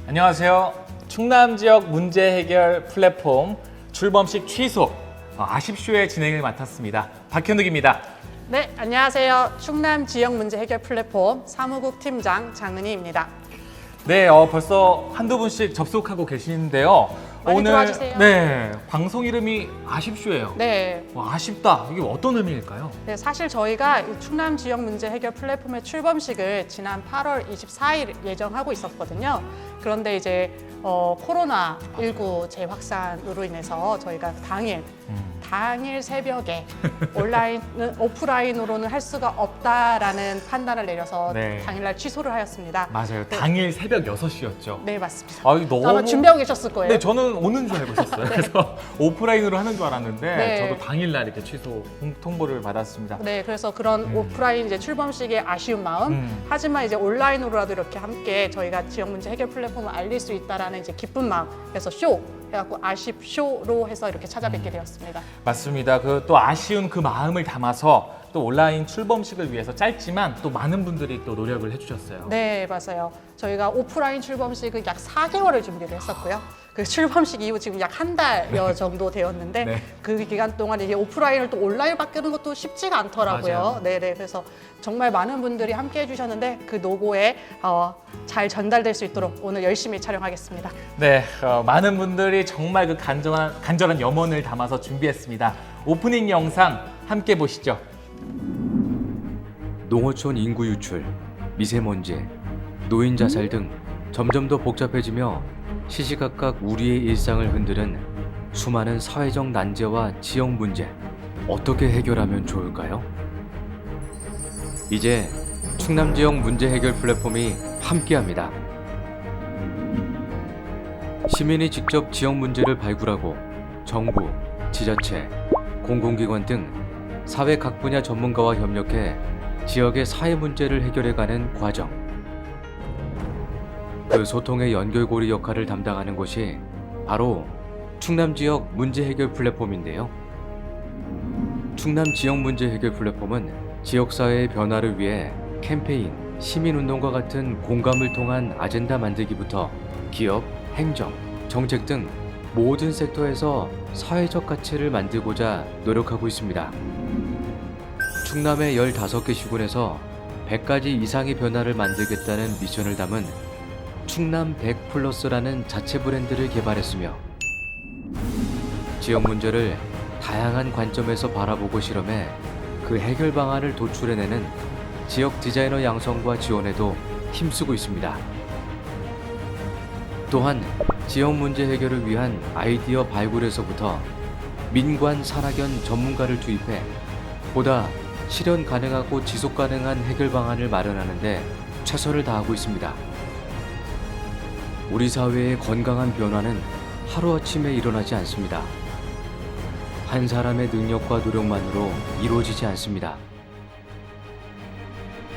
안녕하세요. 충남 지역 문제 해결 플랫폼 출범식 취소 아쉽쇼의 진행을 맡았습니다. 박현욱입니다. 네, 안녕하세요. 충남 지역 문제 해결 플랫폼 사무국 팀장 장은희입니다. 네, 벌써 한두 분씩 접속하고 계시는데요. 많이 들어와주세요. 네, 방송 이름이 아쉽쇼예요. 네, 아쉽다. 이게 어떤 의미일까요? 네, 사실 저희가 이 충남 지역 문제 해결 플랫폼의 출범식을 지난 8월 24일 예정하고 있었거든요. 그런데 이제 코로나19 재확산으로 인해서 저희가 당일 새벽에 오프라인으로는 할 수가 없다라는 판단을 내려서 네. 당일날 취소를 하였습니다. 맞아요. 네. 당일 새벽 6시였죠. 네, 맞습니다. 너무 아마 준비하고 계셨을 거예요. 네, 저는 오는 줄 알고 있었어요. 그래서 오프라인으로 하는 줄 알았는데 네. 저도 당일날 이렇게 취소 통보를 받았습니다. 네, 그래서 그런 오프라인 이제 출범식의 아쉬운 마음, 하지만 이제 온라인으로라도 이렇게 함께 저희가 지역 문제 해결 플랫폼을 알릴 수 있다라는 이제 기쁜 마음, 그래서 쇼 해갖고 아쉽쇼로 해서 이렇게 찾아뵙게 되었습니다. 맞습니다. 또 아쉬운 그 마음을 담아서 또 온라인 출범식을 위해서 짧지만 또 많은 분들이 또 노력을 해주셨어요. 네, 맞아요. 저희가 오프라인 출범식은 약 4개월을 준비를 했었고요. 그 출범식 이후 지금 약 한 달여 정도 되었는데 네. 그 기간 동안 이게 오프라인을 또 온라인으로 바꾸는 것도 쉽지가 않더라고요. 맞아요. 네네. 그래서 정말 많은 분들이 함께 해주셨는데 그 노고에 잘 전달될 수 있도록 오늘 열심히 촬영하겠습니다. 네, 많은 분들이 정말 그 간절한 염원을 담아서 준비했습니다. 오프닝 영상 함께 보시죠. 농어촌 인구 유출, 미세먼지, 노인 자살 등 점점 더 복잡해지며 시시각각 우리의 일상을 흔드는 수많은 사회적 난제와 지역 문제, 어떻게 해결하면 좋을까요? 이제 충남 지역 문제 해결 플랫폼이 함께합니다. 시민이 직접 지역 문제를 발굴하고 정부, 지자체, 공공기관 등 사회 각 분야 전문가와 협력해 지역의 사회 문제를 해결해가는 과정. 그 소통의 연결고리 역할을 담당하는 곳이 바로 충남 지역 문제 해결 플랫폼인데요. 충남 지역 문제 해결 플랫폼은 지역사회의 변화를 위해 캠페인, 시민운동과 같은 공감을 통한 아젠다 만들기부터 기업, 행정, 정책 등 모든 섹터에서 사회적 가치를 만들고자 노력하고 있습니다. 충남의 15개 시군에서 100가지 이상의 변화를 만들겠다는 미션을 담은 충남 100플러스라는 자체 브랜드를 개발했으며 지역 문제를 다양한 관점에서 바라보고 실험해 그 해결 방안을 도출해내는 지역 디자이너 양성과 지원에도 힘쓰고 있습니다. 또한 지역 문제 해결을 위한 아이디어 발굴에서부터 민관, 산학연 전문가를 투입해 보다 실현 가능하고 지속 가능한 해결 방안을 마련하는 데 최선을 다하고 있습니다. 우리 사회의 건강한 변화는 하루아침에 일어나지 않습니다. 한 사람의 능력과 노력만으로 이루어지지 않습니다.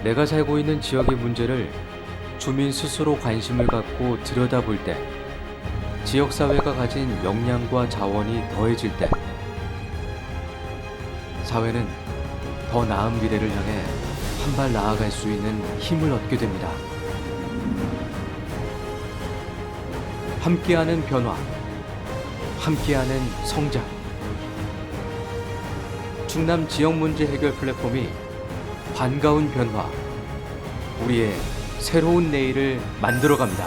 내가 살고 있는 지역의 문제를 주민 스스로 관심을 갖고 들여다볼 때, 지역사회가 가진 역량과 자원이 더해질 때, 사회는 더 나은 미래를 향해 한 발 나아갈 수 있는 힘을 얻게 됩니다. 함께하는 변화, 함께하는 성장. 충남 지역 문제 해결 플랫폼이 반가운 변화, 우리의 새로운 내일을 만들어갑니다.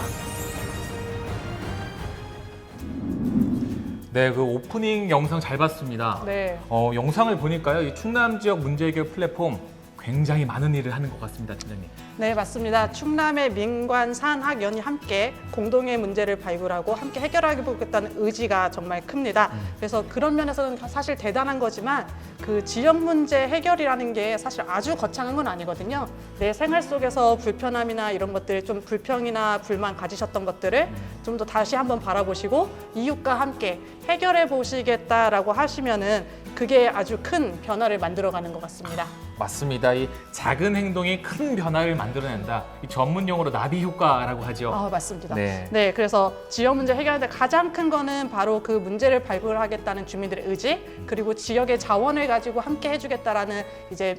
네, 그 오프닝 영상 잘 봤습니다. 네. 영상을 보니까요, 이 충남 지역 문제 해결 플랫폼 굉장히 많은 일을 하는 것 같습니다, 팀장님. 네, 맞습니다. 충남의 민관, 산, 학, 연이 함께 공동의 문제를 발굴하고 함께 해결하게 보겠다는 의지가 정말 큽니다. 그래서 그런 면에서는 사실 대단한 거지만 그 지역 문제 해결이라는 게 사실 아주 거창한 건 아니거든요. 내 생활 속에서 불편함이나 이런 것들, 좀 불평이나 불만 가지셨던 것들을 좀 더 다시 한번 바라보시고 이웃과 함께 해결해 보시겠다라고 하시면은 그게 아주 큰 변화를 만들어가는 것 같습니다. 맞습니다. 이 작은 행동이 큰 변화를 만들어낸다. 이 전문 용어로 나비 효과라고 하죠. 맞습니다. 네. 네, 그래서 지역 문제 해결하는데 가장 큰 거는 바로 그 문제를 발굴하겠다는 주민들의 의지, 그리고 지역의 자원을 가지고 함께 해주겠다라는 이제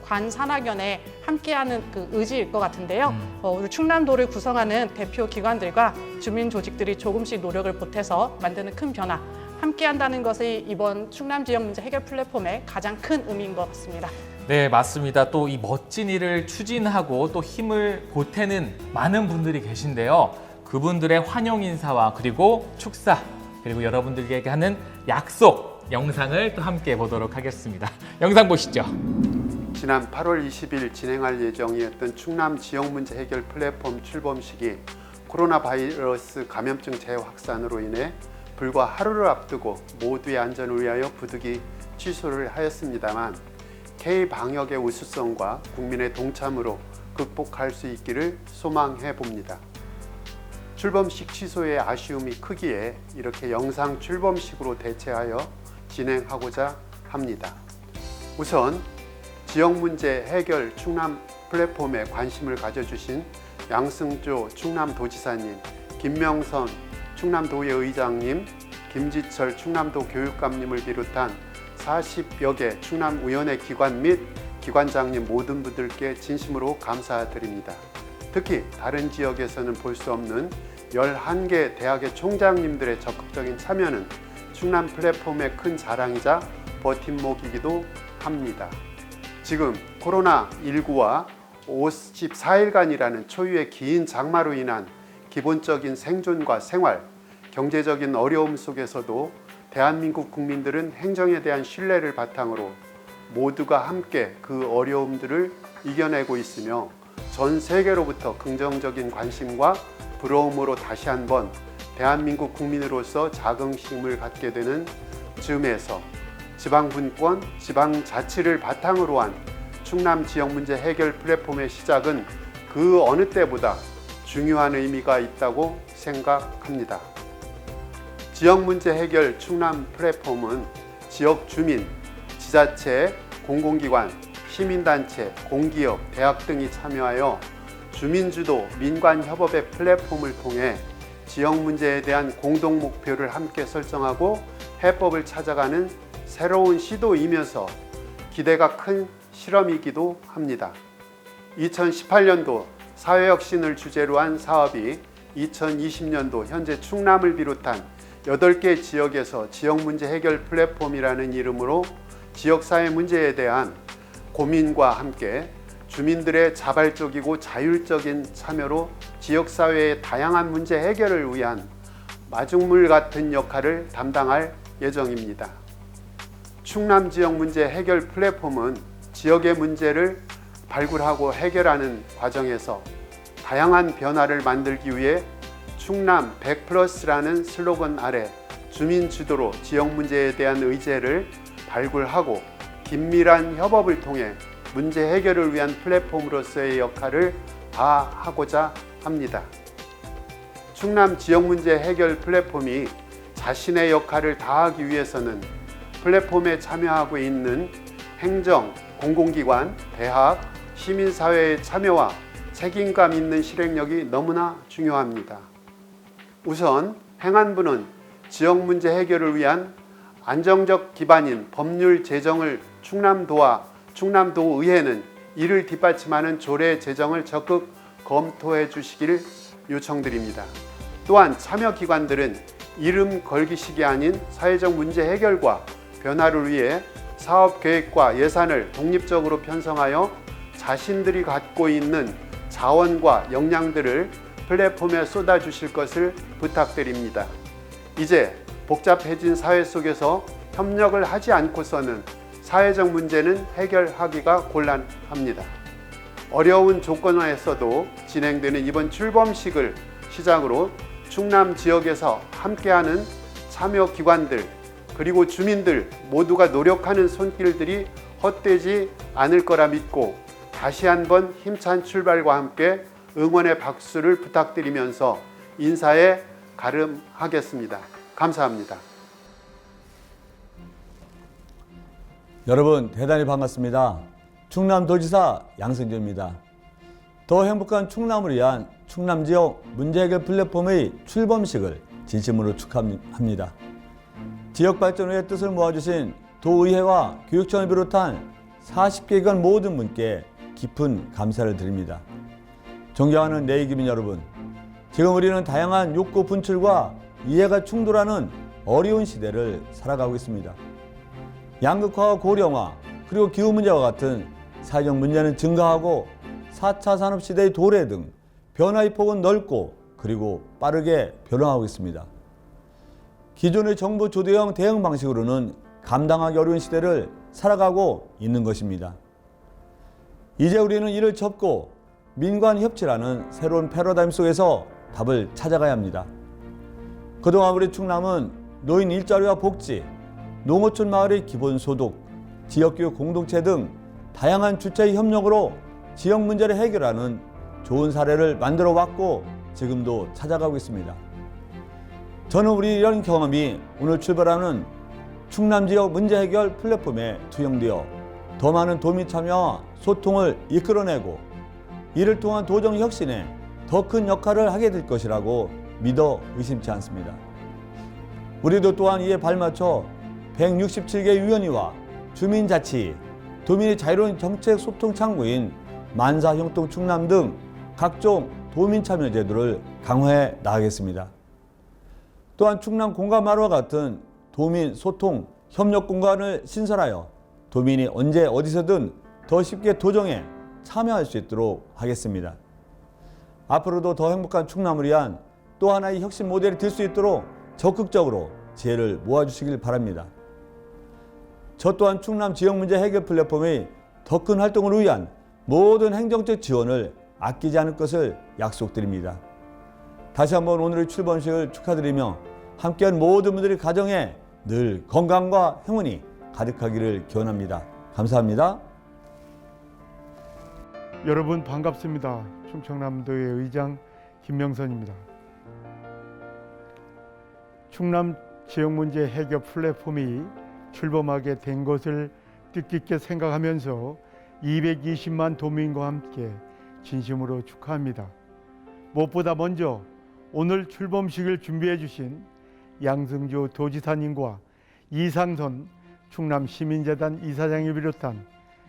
관산학연의 함께하는 그 의지일 것 같은데요. 우리 충남도를 구성하는 대표 기관들과 주민 조직들이 조금씩 노력을 보태서 만드는 큰 변화, 함께한다는 것이 이번 충남 지역 문제 해결 플랫폼의 가장 큰 의미인 것 같습니다. 네, 맞습니다. 또 이 멋진 일을 추진하고 또 힘을 보태는 많은 분들이 계신데요. 그분들의 환영 인사와 그리고 축사, 그리고 여러분들에게 하는 약속 영상을 또 함께 보도록 하겠습니다. 영상 보시죠. 지난 8월 20일 진행할 예정이었던 충남 지역 문제 해결 플랫폼 출범식이 코로나 바이러스 감염증 재확산으로 인해 불과 하루를 앞두고 모두의 안전을 위하여 부득이 취소를 하였습니다만 K-방역의 우수성과 국민의 동참으로 극복할 수 있기를 소망해 봅니다. 출범식 취소의 아쉬움이 크기에 이렇게 영상 출범식으로 대체하여 진행하고자 합니다. 우선 지역 문제 해결 충남 플랫폼에 관심을 가져주신 양승조 충남도지사님, 김명선 충남도의 의장님, 김지철 충남도 교육감님을 비롯한 40여 개 충남위원회 기관 및 기관장님 모든 분들께 진심으로 감사드립니다. 특히 다른 지역에서는 볼 수 없는 11개 대학의 총장님들의 적극적인 참여는 충남 플랫폼의 큰 자랑이자 버팀목이기도 합니다. 지금 코로나19와 54일간이라는 초유의 긴 장마로 인한 기본적인 생존과 생활, 경제적인 어려움 속에서도 대한민국 국민들은 행정에 대한 신뢰를 바탕으로 모두가 함께 그 어려움들을 이겨내고 있으며 전 세계로부터 긍정적인 관심과 부러움으로 다시 한번 대한민국 국민으로서 자긍심을 갖게 되는 즈음에서 지방분권, 지방자치를 바탕으로 한 충남 지역 문제 해결 플랫폼의 시작은 그 어느 때보다 중요한 의미가 있다고 생각합니다. 지역 문제 해결 충남 플랫폼은 지역 주민, 지자체, 공공기관, 시민단체, 공기업, 대학 등이 참여하여 주민주도 민관협업의 플랫폼을 통해 지역 문제에 대한 공동 목표를 함께 설정하고 해법을 찾아가는 새로운 시도이면서 기대가 큰 실험이기도 합니다. 2018년도 사회혁신을 주제로 한 사업이 2020년도 현재 충남을 비롯한 8개 지역에서 지역문제 해결 플랫폼이라는 이름으로 지역사회 문제에 대한 고민과 함께 주민들의 자발적이고 자율적인 참여로 지역사회의 다양한 문제 해결을 위한 마중물 같은 역할을 담당할 예정입니다. 충남 지역 문제 해결 플랫폼은 지역의 문제를 발굴하고 해결하는 과정에서 다양한 변화를 만들기 위해 충남 100+라는 슬로건 아래 주민 주도로 지역 문제에 대한 의제를 발굴하고 긴밀한 협업을 통해 문제 해결을 위한 플랫폼으로서의 역할을 다하고자 합니다. 충남 지역 문제 해결 플랫폼이 자신의 역할을 다하기 위해서는 플랫폼에 참여하고 있는 행정, 공공기관, 대학, 시민사회의 참여와 책임감 있는 실행력이 너무나 중요합니다. 우선 행안부는 지역 문제 해결을 위한 안정적 기반인 법률 제정을 충남도와 충남도의회는 이를 뒷받침하는 조례 제정을 적극 검토해 주시기를 요청드립니다. 또한 참여기관들은 이름 걸기식이 아닌 사회적 문제 해결과 변화를 위해 사업 계획과 예산을 독립적으로 편성하여 자신들이 갖고 있는 자원과 역량들을 플랫폼에 쏟아주실 것을 부탁드립니다. 이제 복잡해진 사회 속에서 협력을 하지 않고서는 사회적 문제는 해결하기가 곤란합니다. 어려운 조건에서도 진행되는 이번 출범식을 시작으로 충남 지역에서 함께하는 참여기관들 그리고 주민들 모두가 노력하는 손길들이 헛되지 않을 거라 믿고 다시 한번 힘찬 출발과 함께 응원의 박수를 부탁드리면서 인사에 가름하겠습니다. 감사합니다. 여러분 대단히 반갑습니다. 충남도지사 양승조입니다. 더 행복한 충남을 위한 충남 지역 문제 해결 플랫폼의 출범식을 진심으로 축하합니다. 지역 발전을 위해 뜻을 모아주신 도의회와 교육청을 비롯한 40개간 모든 분께 깊은 감사를 드립니다. 존경하는 내기민 여러분, 지금 우리는 다양한 욕구 분출과 이해가 충돌하는 어려운 시대를 살아가고 있습니다. 양극화와 고령화, 그리고 기후 문제와 같은 사회적 문제는 증가하고 4차 산업시대의 도래 등 변화의 폭은 넓고 그리고 빠르게 변화하고 있습니다. 기존의 정부 주도형 대응 방식으로는 감당하기 어려운 시대를 살아가고 있는 것입니다. 이제 우리는 이를 접고 민관 협치라는 새로운 패러다임 속에서 답을 찾아가야 합니다. 그동안 우리 충남은 노인 일자리와 복지, 농어촌 마을의 기본소득, 지역교육 공동체 등 다양한 주체의 협력으로 지역 문제를 해결하는 좋은 사례를 만들어 왔고 지금도 찾아가고 있습니다. 저는 우리 이런 경험이 오늘 출발하는 충남 지역 문제 해결 플랫폼에 투영되어 더 많은 도민 참여와 소통을 이끌어내고 이를 통한 도정 혁신에 더 큰 역할을 하게 될 것이라고 믿어 의심치 않습니다. 우리도 또한 이에 발맞춰 167개 위원회와 주민자치, 도민의 자유로운 정책 소통 창구인 만사형통 충남 등 각종 도민 참여 제도를 강화해 나가겠습니다. 또한 충남 공감마루와 같은 도민 소통 협력 공간을 신설하여 도민이 언제 어디서든 더 쉽게 도정에 참여할 수 있도록 하겠습니다. 앞으로도 더 행복한 충남을 위한 또 하나의 혁신 모델이 될 수 있도록 적극적으로 지혜를 모아주시길 바랍니다. 저 또한 충남 지역 문제 해결 플랫폼의 더 큰 활동을 위한 모든 행정적 지원을 아끼지 않을 것을 약속드립니다. 다시 한번 오늘의 출범식을 축하드리며 함께한 모든 분들의 가정에 늘 건강과 행운이 가득하기를 기원합니다. 감사합니다. 여러분 반갑습니다. 충청남도의 의장 김명선입니다. 충남 지역문제 해결 플랫폼이 출범하게 된 것을 뜻깊게 생각하면서 220만 도민과 함께 진심으로 축하합니다. 무엇보다 먼저 오늘 출범식을 준비해 주신 양승조 도지사님과 이상선 충남시민재단 이사장을 비롯한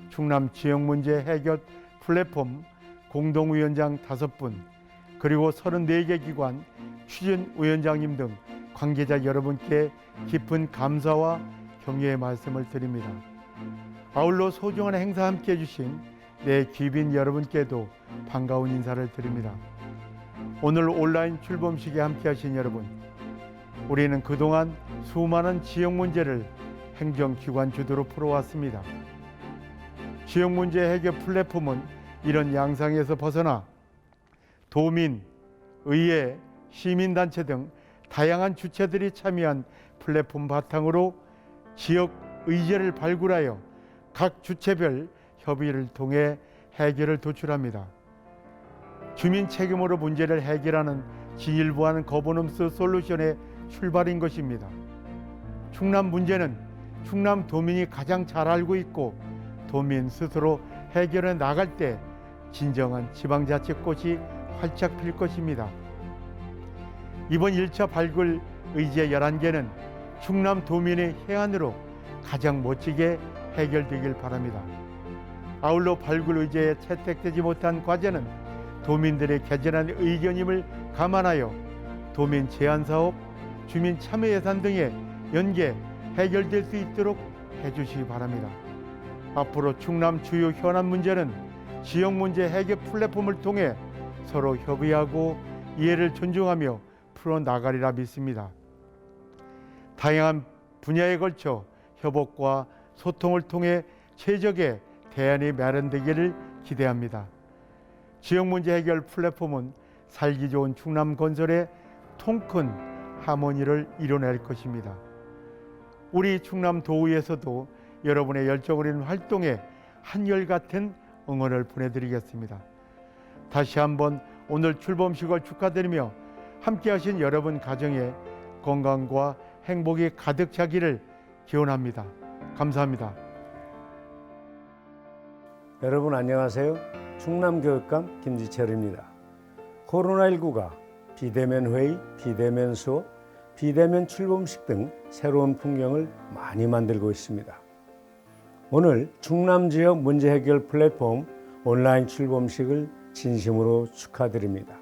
충남 지역문제 해결 플랫폼 공동위원장 5분 그리고 34개 기관 추진위원장님 등 관계자 여러분께 깊은 감사와 경의의 말씀을 드립니다. 아울러 소중한 행사 함께 해주신 내 귀빈 여러분께도 반가운 인사를 드립니다. 오늘 온라인 출범식에 함께 하신 여러분, 우리는 그동안 수많은 지역 문제를 행정기관 주도로 풀어왔습니다. 지역 문제 해결 플랫폼은 이런 양상에서 벗어나 도민, 의회, 시민단체 등 다양한 주체들이 참여한 플랫폼 바탕으로 지역 의제를 발굴하여 각 주체별 협의를 통해 해결을 도출합니다. 주민 책임으로 문제를 해결하는 진일보하는 거버넌스 솔루션의 출발인 것입니다. 충남 문제는 충남 도민이 가장 잘 알고 있고 도민 스스로 해결해 나갈 때 진정한 지방자치꽃이 활짝 필 것입니다. 이번 1차 발굴 의제 11개는 충남 도민의 해안으로 가장 멋지게 해결되길 바랍니다. 아울러 발굴 의제에 채택되지 못한 과제는 도민들의 개진한 의견임을 감안하여 도민 제안사업, 주민 참여 예산 등에 연계 해결될 수 있도록 해주시기 바랍니다. 앞으로 충남 주요 현안 문제는 지역 문제 해결 플랫폼을 통해 서로 협의하고 이해를 존중하며 풀어나가리라 믿습니다. 다양한 분야에 걸쳐 협업과 소통을 통해 최적의 대안이 마련되기를 기대합니다. 지역 문제 해결 플랫폼은 살기 좋은 충남 건설의 통큰 하모니를 이뤄낼 것입니다. 우리 충남 도의에서도 여러분의 열정을 있는 활동에 한결같은 응원을 보내드리겠습니다. 다시 한번 오늘 출범식을 축하드리며 함께하신 여러분 가정에 건강과 행복이 가득 차기를 기원합니다. 감사합니다. 여러분 안녕하세요. 충남교육감 김지철입니다. 코로나19가 비대면 회의, 비대면 수업, 비대면 출범식 등 새로운 풍경을 많이 만들고 있습니다. 오늘 충남 지역 문제 해결 플랫폼 온라인 출범식을 진심으로 축하드립니다.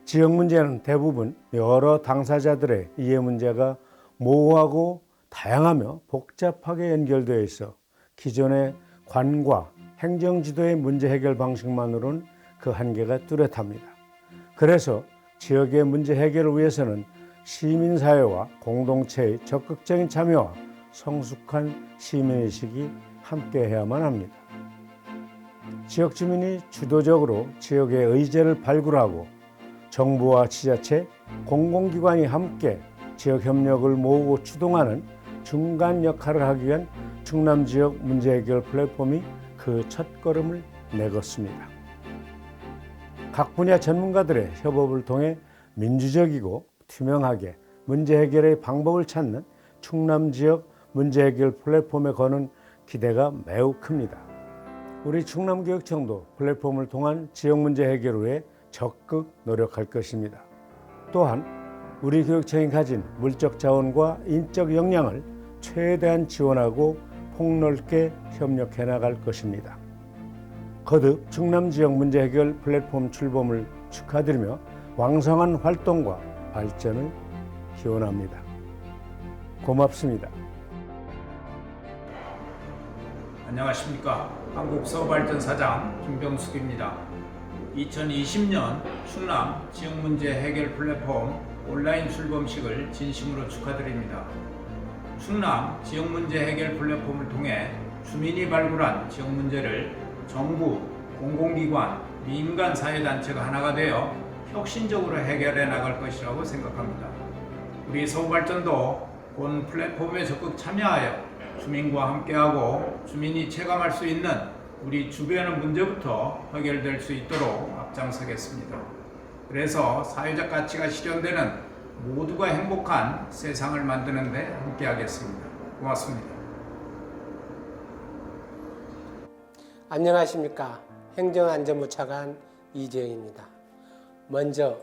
지역 문제는 대부분 여러 당사자들의 이해 문제가 모호하고 다양하며 복잡하게 연결되어 있어 기존의 관과 행정지도의 문제 해결 방식만으로는 그 한계가 뚜렷합니다. 그래서 지역의 문제 해결을 위해서는 시민사회와 공동체의 적극적인 참여와 성숙한 시민의식이 함께해야만 합니다. 지역 주민이 주도적으로 지역의 의제를 발굴하고 정부와 지자체, 공공기관이 함께 지역 협력을 모으고 추동하는 중간 역할을 하기 위한 충남 지역 문제 해결 플랫폼이 그 첫걸음을 내걸었습니다. 각 분야 전문가들의 협업을 통해 민주적이고 투명하게 문제 해결의 방법을 찾는 충남 지역 문제 해결 플랫폼에 거는 기대가 매우 큽니다. 우리 충남교육청도 플랫폼을 통한 지역 문제 해결을 위해 적극 노력할 것입니다. 또한 우리 교육청이 가진 물적 자원과 인적 역량을 최대한 지원하고 폭넓게 협력해 나갈 것입니다. 거듭 충남 지역 문제 해결 플랫폼 출범을 축하드리며 왕성한 활동과 발전을 기원합니다. 고맙습니다. 안녕하십니까. 한국서발전사장 김병숙입니다. 2020년 충남 지역문제 해결 플랫폼 온라인 출범식을 진심으로 축하드립니다. 충남 지역문제 해결 플랫폼을 통해 주민이 발굴한 지역 문제를 정부, 공공기관, 민간 사회단체가 하나가 되어 혁신적으로 해결해 나갈 것이라고 생각합니다. 우리 서울발전도 본 플랫폼에 적극 참여하여 주민과 함께하고 주민이 체감할 수 있는 우리 주변의 문제부터 해결될 수 있도록 앞장서겠습니다. 그래서 사회적 가치가 실현되는 모두가 행복한 세상을 만드는 데 함께하겠습니다. 고맙습니다. 안녕하십니까. 행정안전부 차관 이재영입니다. 먼저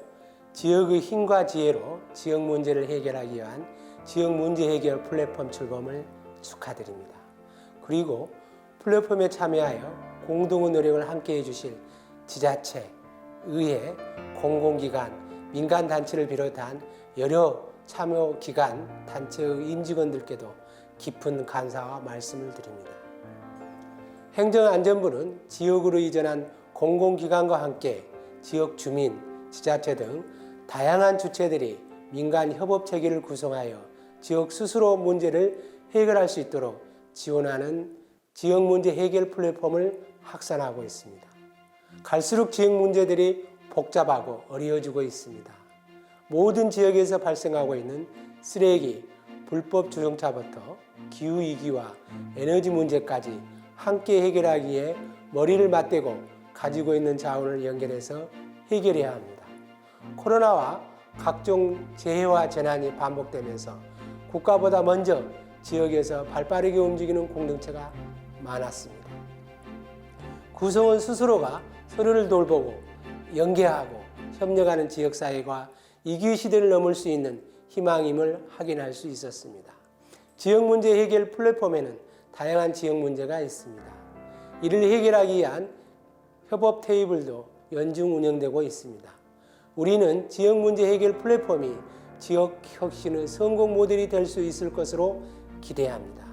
지역의 힘과 지혜로 지역 문제를 해결하기 위한 지역 문제 해결 플랫폼 출범을 축하드립니다. 그리고 플랫폼에 참여하여 공동의 노력을 함께해 주실 지자체, 의회, 공공기관, 민간단체를 비롯한 여러 참여기관, 단체의 임직원들께도 깊은 감사와 말씀을 드립니다. 행정안전부는 지역으로 이전한 공공기관과 함께 지역 주민, 지자체 등 다양한 주체들이 민간 협업체계를 구성하여 지역 스스로 문제를 해결할 수 있도록 지원하는 지역 문제 해결 플랫폼을 확산하고 있습니다. 갈수록 지역 문제들이 복잡하고 어려워지고 있습니다. 모든 지역에서 발생하고 있는 쓰레기, 불법 주정차부터 기후위기와 에너지 문제까지 함께 해결하기 위해 머리를 맞대고 가지고 있는 자원을 연결해서 해결해야 합니다. 코로나와 각종 재해와 재난이 반복되면서 국가보다 먼저 지역에서 발빠르게 움직이는 공동체가 많았습니다. 구성원 스스로가 서로를 돌보고 연계하고 협력하는 지역사회가 위기 시대를 넘을 수 있는 희망임을 확인할 수 있었습니다. 지역문제 해결 플랫폼에는 다양한 지역 문제가 있습니다. 이를 해결하기 위한 협업 테이블도 연중 운영되고 있습니다. 우리는 지역문제 해결 플랫폼이 지역 혁신의 성공 모델이 될 수 있을 것으로 기대합니다.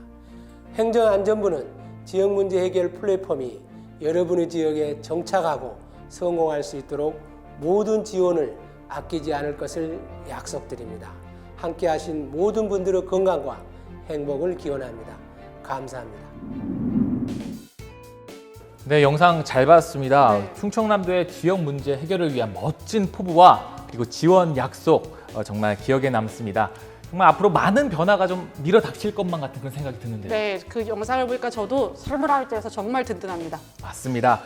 행정안전부는 지역문제 해결 플랫폼이 여러분의 지역에 정착하고 성공할 수 있도록 모든 지원을 아끼지 않을 것을 약속드립니다. 함께 하신 모든 분들의 건강과 행복을 기원합니다. 감사합니다. 네, 영상 잘 봤습니다. 네. 충청남도의 지역 문제 해결을 위한 멋진 포부와 그리고 지원 약속 정말 기억에 남습니다. 정말 앞으로 많은 변화가 좀 밀어닥칠 것만 같은 그런 생각이 드는데요. 네, 그 영상을 보니까 저도 설문할 때에서 정말 든든합니다. 맞습니다.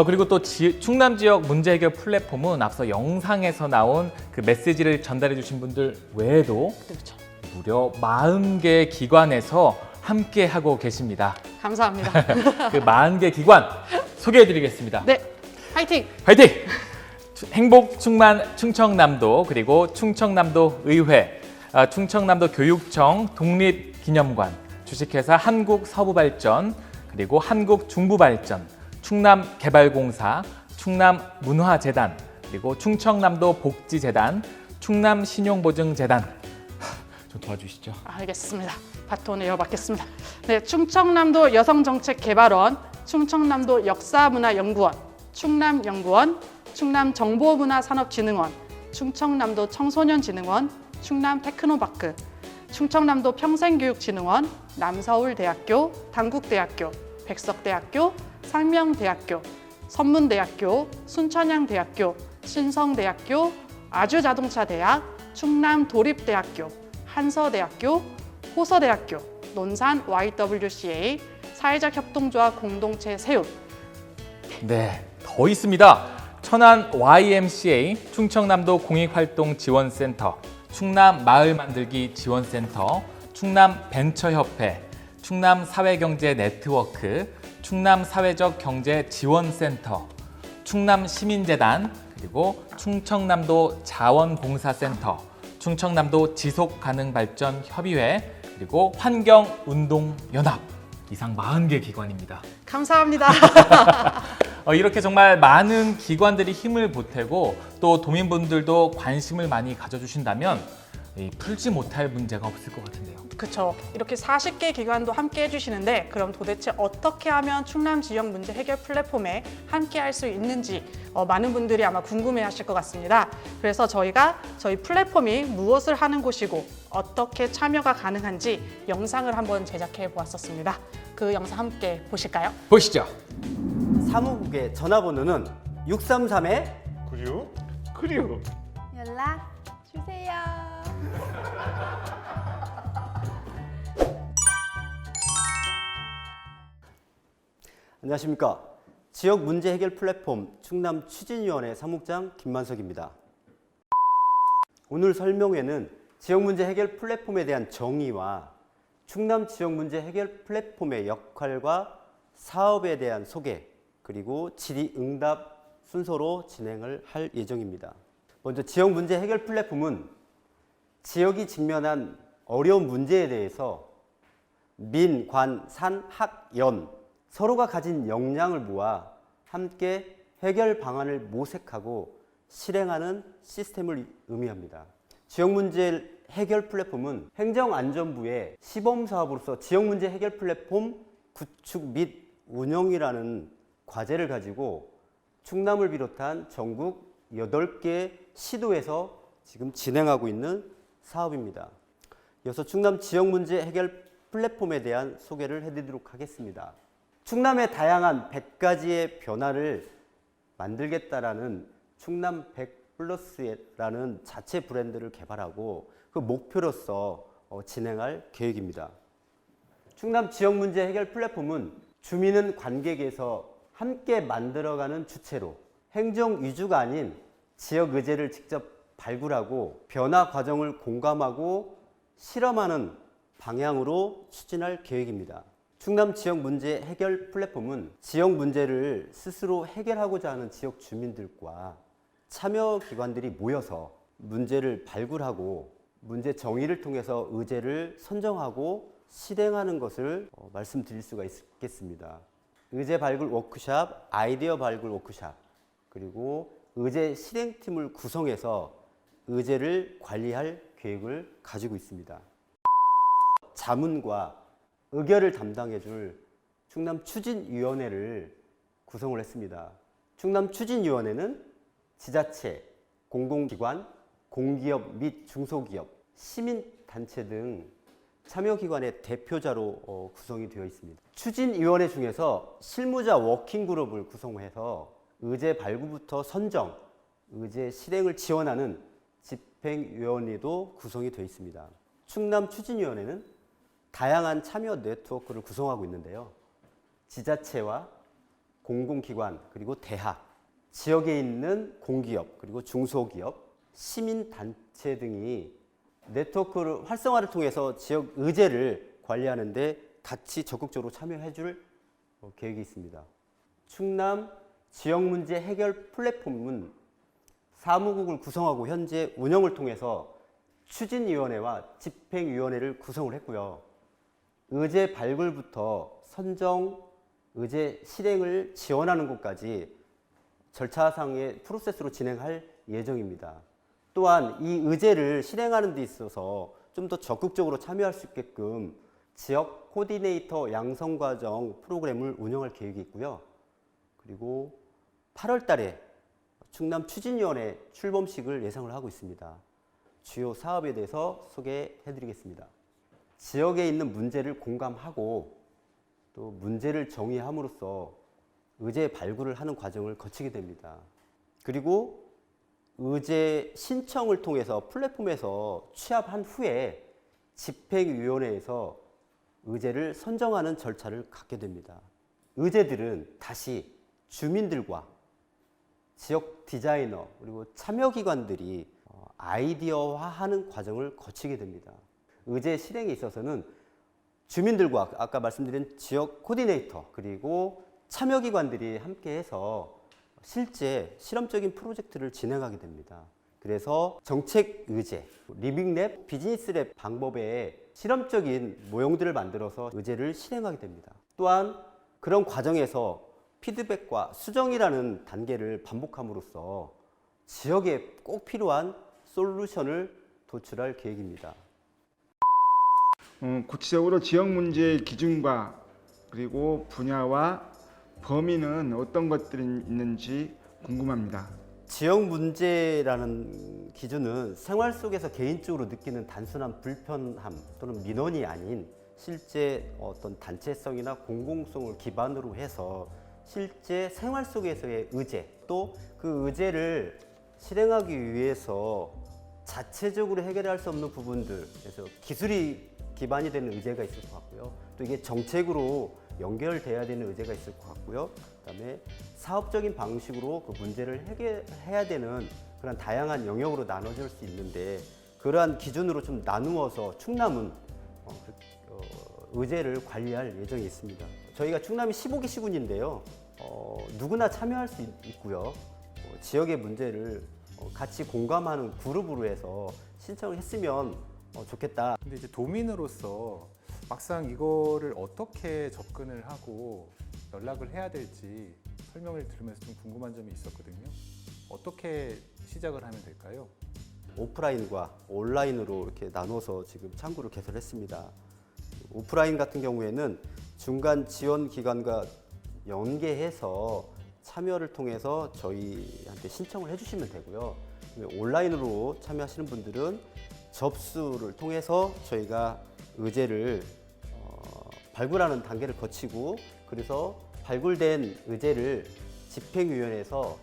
그리고 또 충남 지역 문제 해결 플랫폼은 앞서 영상에서 나온 그 메시지를 전달해 주신 분들 외에도 그렇죠. 무려 40개의 기관에서 함께 하고 계십니다. 감사합니다. 그 40개 기관 소개해드리겠습니다. 네, 화이팅! 화이팅! 행복 충만 충청남도, 그리고 충청남도 의회, 충청남도 교육청 독립기념관, 주식회사 한국서부발전, 그리고 한국중부발전, 충남개발공사, 충남문화재단, 그리고 충청남도 복지재단, 충남신용보증재단. 좀 도와주시죠. 알겠습니다. 바톤을 이어받겠습니다. 네, 충청남도 여성정책개발원, 충청남도 역사문화연구원, 충남연구원, 충남정보문화산업진흥원, 충청남도 청소년진흥원, 충남테크노파크, 충청남도 평생교육진흥원, 남서울대학교, 단국대학교, 백석대학교, 상명대학교, 선문대학교, 순천향대학교, 신성대학교, 아주자동차대학, 충남도립대학교, 한서대학교, 호서대학교, 논산 YWCA, 사회적 협동조합 공동체 세움. 네, 더 있습니다. 천안 YMCA, 충청남도 공익활동지원센터, 충남 마을만들기 지원센터, 충남 벤처협회, 충남 사회경제 네트워크, 충남 사회적 경제 지원센터, 충남 시민재단, 그리고 충청남도 자원봉사센터, 충청남도 지속가능발전협의회, 그리고 환경운동연합, 이상 40개 기관입니다. 감사합니다. 이렇게 정말 많은 기관들이 힘을 보태고 또 도민분들도 관심을 많이 가져주신다면 풀지 못할 문제가 없을 것 같은데요. 그렇죠. 이렇게 40개 기관도 함께 해주시는데 그럼 도대체 어떻게 하면 충남 지역 문제 해결 플랫폼에 함께 할 수 있는지 많은 분들이 아마 궁금해하실 것 같습니다. 그래서 저희가 저희 플랫폼이 무엇을 하는 곳이고 어떻게 참여가 가능한지 영상을 한번 제작해 보았었습니다. 그 영상 함께 보실까요? 보시죠. 사무국의 전화번호는 633에 연락 주세요. 안녕하십니까. 지역 문제 해결 플랫폼 충남 추진위원회 사무국장 김만석입니다. 오늘 설명회는 지역 문제 해결 플랫폼에 대한 정의와 충남 지역 문제 해결 플랫폼의 역할과 사업에 대한 소개, 그리고 질의응답 순서로 진행을 할 예정입니다. 먼저 지역 문제 해결 플랫폼은 지역이 직면한 어려운 문제에 대해서 민, 관, 산, 학, 연 서로가 가진 역량을 모아 함께 해결 방안을 모색하고 실행하는 시스템을 의미합니다. 지역 문제 해결 플랫폼은 행정안전부의 시범사업으로서 지역 문제 해결 플랫폼 구축 및 운영이라는 과제를 가지고 충남을 비롯한 전국 8개 시도에서 지금 진행하고 있는 사업입니다. 이어서 충남 지역 문제 해결 플랫폼에 대한 소개를 해드리도록 하겠습니다. 충남의 다양한 100가지의 변화를 만들겠다라는 충남 100플러스라는 자체 브랜드를 개발하고 그 목표로서 진행할 계획입니다. 충남 지역 문제 해결 플랫폼은 주민은 관객에서 함께 만들어가는 주체로 행정 위주가 아닌 지역 의제를 직접 발굴하고 변화 과정을 공감하고 실험하는 방향으로 추진할 계획입니다. 충남 지역 문제 해결 플랫폼은 지역 문제를 스스로 해결하고자 하는 지역 주민들과 참여 기관들이 모여서 문제를 발굴하고 문제 정의를 통해서 의제를 선정하고 실행하는 것을 말씀드릴 수가 있겠습니다. 의제 발굴 워크샵, 아이디어 발굴 워크샵, 그리고 의제 실행팀을 구성해서 의제를 관리할 계획을 가지고 있습니다. 자문과 의결을 담당해 줄 충남 추진위원회를 구성을 했습니다. 충남 추진위원회는 지자체, 공공기관, 공기업 및 중소기업, 시민단체 등 참여기관의 대표자로 구성이 되어 있습니다. 추진위원회 중에서 실무자 워킹그룹을 구성해서 의제 발굴부터 선정, 의제 실행을 지원하는 집행위원회도 구성이 되어 있습니다. 충남 추진위원회는 다양한 참여 네트워크를 구성하고 있는데요. 지자체와 공공기관, 그리고 대학, 지역에 있는 공기업, 그리고 중소기업, 시민단체 등이 네트워크를 활성화를 통해서 지역 의제를 관리하는 데 같이 적극적으로 참여해 줄 계획이 있습니다. 충남 지역문제 해결 플랫폼은 사무국을 구성하고 현재 운영을 통해서 추진위원회와 집행위원회를 구성을 했고요. 의제 발굴부터 선정, 의제 실행을 지원하는 것까지 절차상의 프로세스로 진행할 예정입니다. 또한 이 의제를 실행하는 데 있어서 좀 더 적극적으로 참여할 수 있게끔 지역 코디네이터 양성과정 프로그램을 운영할 계획이 있고요. 그리고 8월 달에 충남 추진위원회 출범식을 예상을 하고 있습니다. 주요 사업에 대해서 소개해 드리겠습니다. 지역에 있는 문제를 공감하고 또 문제를 정의함으로써 의제 발굴을 하는 과정을 거치게 됩니다. 그리고 의제 신청을 통해서 플랫폼에서 취합한 후에 집행위원회에서 의제를 선정하는 절차를 갖게 됩니다. 의제들은 다시 주민들과 지역 디자이너 그리고 참여기관들이 아이디어화하는 과정을 거치게 됩니다. 의제 실행에 있어서는 주민들과 아까 말씀드린 지역 코디네이터 그리고 참여기관들이 함께해서 실제 실험적인 프로젝트를 진행하게 됩니다. 그래서 정책 의제, 리빙랩, 비즈니스랩 방법의 실험적인 모형들을 만들어서 의제를 실행하게 됩니다. 또한 그런 과정에서 피드백과 수정이라는 단계를 반복함으로써 지역에 꼭 필요한 솔루션을 도출할 계획입니다. 구체적으로 지역 문제의 기준과 그리고 분야와 범위는 어떤 것들이 있는지 궁금합니다. 지역 문제라는 기준은 생활 속에서 개인적으로 느끼는 단순한 불편함 또는 민원이 아닌 실제 어떤 단체성이나 공공성을 기반으로 해서 실제 생활 속에서의 의제 또 그 의제를 실행하기 위해서 자체적으로 해결할 수 없는 부분들 그래서 기술이 기반이 되는 의제가 있을 것 같고요. 또 이게 정책으로 연결돼야 되는 의제가 있을 것 같고요. 그다음에 사업적인 방식으로 그 문제를 해결해야 되는 그런 다양한 영역으로 나눠질 수 있는데 그러한 기준으로 좀 나누어서 충남은 의제를 관리할 예정이 있습니다. 저희가 충남이 15개 시군인데요. 누구나 참여할 수 있고요. 지역의 문제를 같이 공감하는 그룹으로 해서 신청을 했으면 좋겠다. 근데 이제 도민으로서 막상 이거를 어떻게 접근을 하고 연락을 해야 될지 설명을 들으면서 좀 궁금한 점이 있었거든요. 어떻게 시작을 하면 될까요? 오프라인과 온라인으로 이렇게 나눠서 지금 창구를 개설했습니다. 오프라인 같은 경우에는 중간 지원 기관과 연계해서 참여를 통해서 저희한테 신청을 해주시면 되고요. 온라인으로 참여하시는 분들은 접수를 통해서 저희가 의제를 발굴하는 단계를 거치고 그래서 발굴된 의제를 집행위원회에서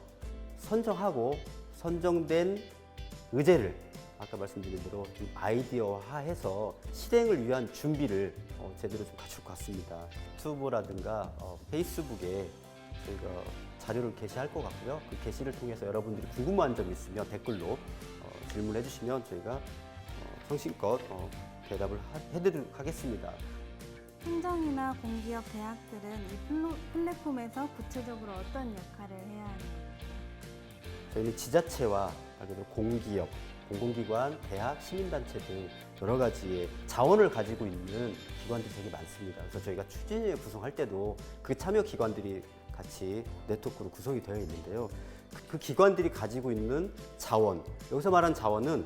선정하고 선정된 의제를 아까 말씀드린 대로 좀 아이디어화해서 실행을 위한 준비를 제대로 좀 갖출 것 같습니다. 유튜브라든가 페이스북에 저희가 자료를 게시할 것 같고요. 그 게시를 통해서 여러분들이 궁금한 점 있으면 댓글로 질문해 주시면 저희가 성심껏 대답을 해드리도록 하겠습니다. 행정이나 공기업 대학들은 이 플랫폼에서 구체적으로 어떤 역할을 해야 하나요? 저희는 지자체와 공기업, 공공기관, 대학, 시민단체 등 여러 가지의 자원을 가지고 있는 기관들이 되게 많습니다. 그래서 저희가 추진위를 구성할 때도 그 참여 기관들이 같이 네트워크로 구성이 되어 있는데요. 그 기관들이 가지고 있는 자원, 여기서 말하는 자원은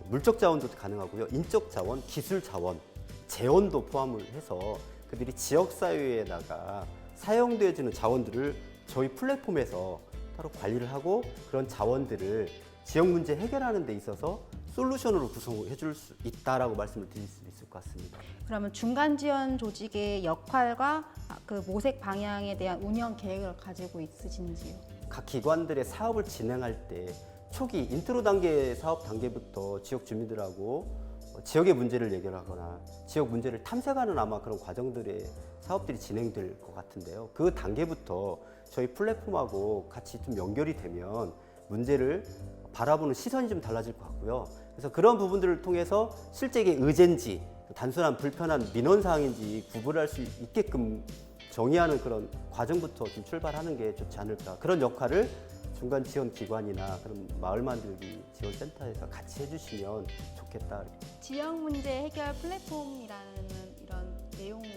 물적 자원도 가능하고요. 인적 자원, 기술 자원, 재원도 포함을 해서 그들이 지역사회에다가 사용되어지는 자원들을 저희 플랫폼에서 따로 관리를 하고 그런 자원들을 지역 문제 해결하는 데 있어서 솔루션으로 구성해 줄 수 있다라고 말씀을 드릴 수 있을 것 같습니다. 그러면 중간 지원 조직의 역할과 그 모색 방향에 대한 운영 계획을 가지고 있으신지요? 각 기관들의 사업을 진행할 때 초기 인트로 단계 사업 단계부터 지역 주민들하고 지역의 문제를 해결하거나 지역 문제를 탐색하는 아마 그런 과정들의 사업들이 진행될 것 같은데요. 그 단계부터 저희 플랫폼하고 같이 좀 연결이 되면 문제를 바라보는 시선이 좀 달라질 것 같고요. 그래서 그런 부분들을 통해서 실제 이게 의제인지 단순한 불편한 민원 사항인지 구분할 수 있게끔 정의하는 그런 과정부터 좀 출발하는 게 좋지 않을까. 그런 역할을 중간 지원 기관이나 그런 마을 만들기 지원센터에서 같이 해주시면 좋겠다. 지역 문제 해결 플랫폼이라는 이런 내용은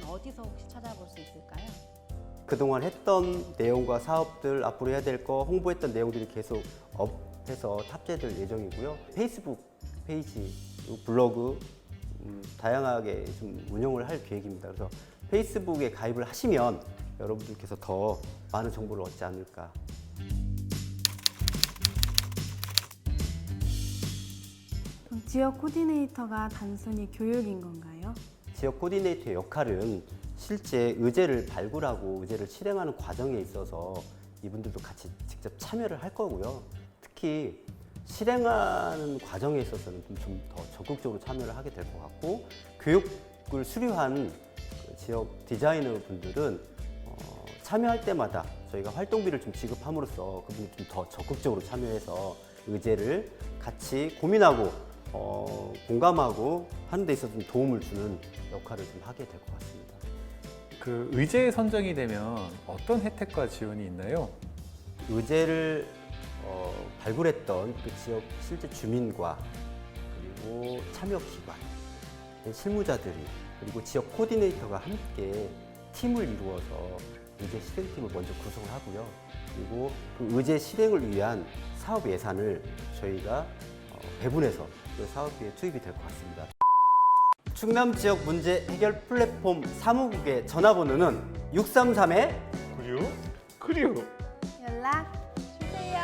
어디서 혹시 찾아볼 수 있을까요? 그동안 했던 내용과 사업들, 앞으로 해야 될 거, 홍보했던 내용들이 계속 업해서 탑재될 예정이고요. 페이스북 페이지, 블로그 다양하게 좀 운영을 할 계획입니다. 그래서 페이스북에 가입을 하시면 여러분들께서 더 많은 정보를 얻지 않을까. 그럼 지역 코디네이터가 단순히 교육인 건가요? 지역 코디네이터의 역할은 실제 의제를 발굴하고 의제를 실행하는 과정에 있어서 이분들도 같이 직접 참여를 할 거고요. 특히 실행하는 과정에 있어서는 좀 더 적극적으로 참여를 하게 될 것 같고, 교육을 수료한 지역 디자이너 분들은 참여할 때마다 저희가 활동비를 좀 지급함으로써 그분이 좀 더 적극적으로 참여해서 의제를 같이 고민하고 공감하고 하는 데 있어서 좀 도움을 주는 역할을 좀 하게 될 것 같습니다. 그 의제 선정이 되면 어떤 혜택과 지원이 있나요? 의제를 발굴했던 그 지역 실제 주민과 그리고 참여 기관, 실무자들이 그리고 지역 코디네이터가 함께 팀을 이루어서 의제 실행팀을 먼저 구성을 하고요. 그리고 그 의제 실행을 위한 사업 예산을 저희가 배분해서 그 사업비에 투입이 될 것 같습니다. 충남 지역 문제 해결 플랫폼 사무국의 전화번호는 633에 96. 연락 주세요.